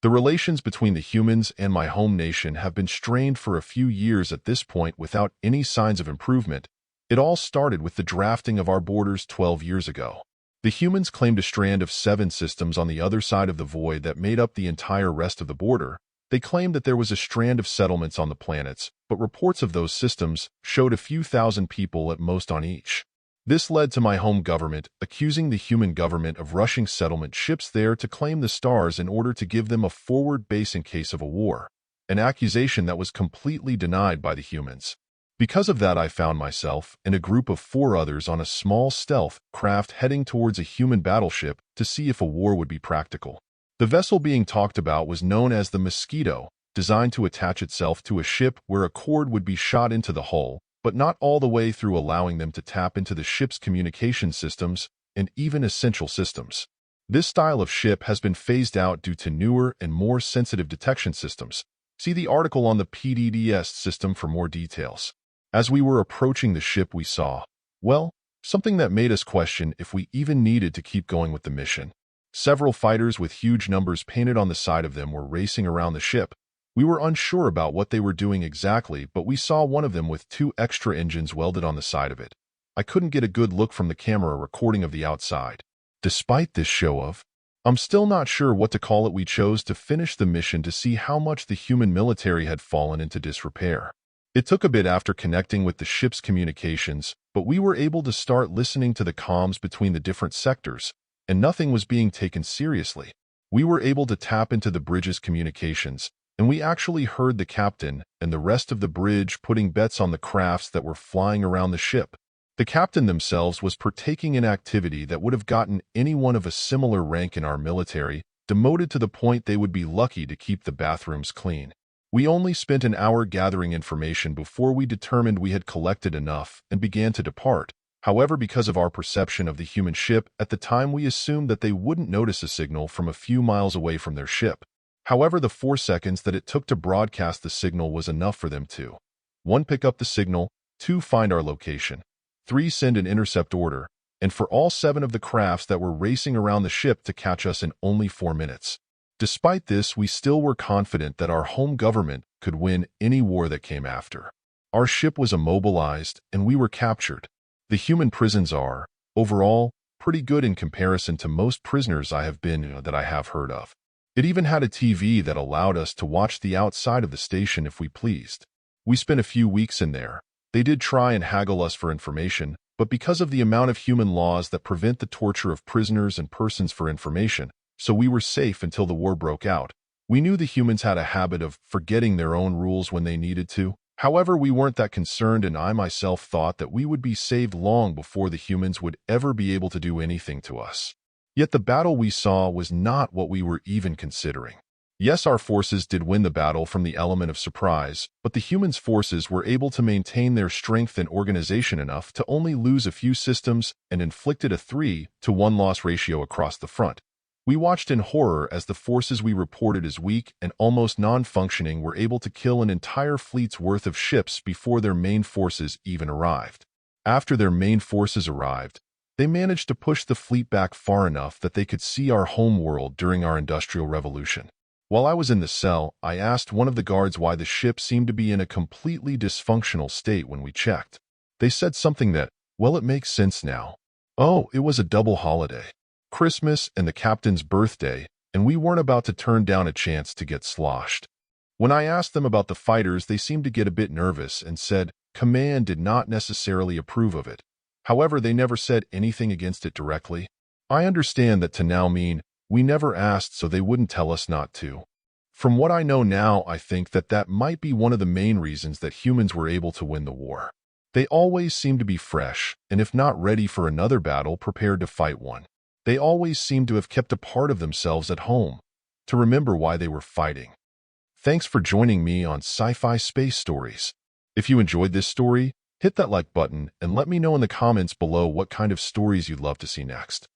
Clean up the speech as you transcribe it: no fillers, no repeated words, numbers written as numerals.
The relations between the humans and my home nation have been strained for a few years at this point without any signs of improvement. It all started with the drafting of our borders 12 years ago. The humans claimed a strand of 7 systems on the other side of the void that made up the entire rest of the border. They claimed that there was a strand of settlements on the planets, but reports of those systems showed a few thousand people at most on each. This led to my home government accusing the human government of rushing settlement ships there to claim the stars in order to give them a forward base in case of a war, an accusation that was completely denied by the humans. Because of that, I found myself and a group of 4 others on a small stealth craft heading towards a human battleship to see if a war would be practical. The vessel being talked about was known as the Mosquito, designed to attach itself to a ship where a cord would be shot into the hull, but not all the way through, allowing them to tap into the ship's communication systems and even essential systems. This style of ship has been phased out due to newer and more sensitive detection systems. See the article on the PDDS system for more details. As we were approaching the ship, we saw, well, something that made us question if we even needed to keep going with the mission. Several fighters with huge numbers painted on the side of them were racing around the ship. We were unsure about what they were doing exactly, but we saw one of them with 2 extra engines welded on the side of it. I couldn't get a good look from the camera recording of the outside. Despite this show-off, I'm still not sure what to call it. We chose to finish the mission to see how much the human military had fallen into disrepair. It took a bit after connecting with the ship's communications, but we were able to start listening to the comms between the different sectors, and nothing was being taken seriously. We were able to tap into the bridge's communications, and we actually heard the captain and the rest of the bridge putting bets on the crafts that were flying around the ship. The captain themselves was partaking in activity that would have gotten anyone of a similar rank in our military demoted to the point they would be lucky to keep the bathrooms clean. We only spent an hour gathering information before we determined we had collected enough and began to depart. However, because of our perception of the human ship, at the time we assumed that they wouldn't notice a signal from a few miles away from their ship. However, the 4 seconds that it took to broadcast the signal was enough for them to 1. Pick up the signal, 2. Find our location, 3. Send an intercept order, and for all 7 of the crafts that were racing around the ship to catch us in only 4 minutes. Despite this, we still were confident that our home government could win any war that came after. Our ship was immobilized, and we were captured. The human prisons are, overall, pretty good in comparison to most prisoners I have heard of. It even had a TV that allowed us to watch the outside of the station if we pleased. We spent a few weeks in there. They did try and haggle us for information, but because of the amount of human laws that prevent the torture of prisoners and persons for information, so we were safe until the war broke out. We knew the humans had a habit of forgetting their own rules when they needed to. However, we weren't that concerned, and I myself thought that we would be saved long before the humans would ever be able to do anything to us. Yet the battle we saw was not what we were even considering. Yes, our forces did win the battle from the element of surprise, but the humans' forces were able to maintain their strength and organization enough to only lose a few systems and inflicted a 3-to-1 loss ratio across the front. We watched in horror as the forces we reported as weak and almost non-functioning were able to kill an entire fleet's worth of ships before their main forces even arrived. After their main forces arrived, they managed to push the fleet back far enough that they could see our home world during our Industrial Revolution. While I was in the cell, I asked one of the guards why the ship seemed to be in a completely dysfunctional state when we checked. They said something that, well, it makes sense now. Oh, it was a double holiday. Christmas and the captain's birthday, and we weren't about to turn down a chance to get sloshed. When I asked them about the fighters, they seemed to get a bit nervous and said command did not necessarily approve of it. However, they never said anything against it directly. I understand that to now mean we never asked, so they wouldn't tell us not to. From what I know now, I think that might be one of the main reasons that humans were able to win the war. They always seem to be fresh, and if not ready for another battle, prepared to fight one. They always seem to have kept a part of themselves at home, to remember why they were fighting. Thanks for joining me on Sci-Fi Space Stories. If you enjoyed this story, hit that like button and let me know in the comments below what kind of stories you'd love to see next.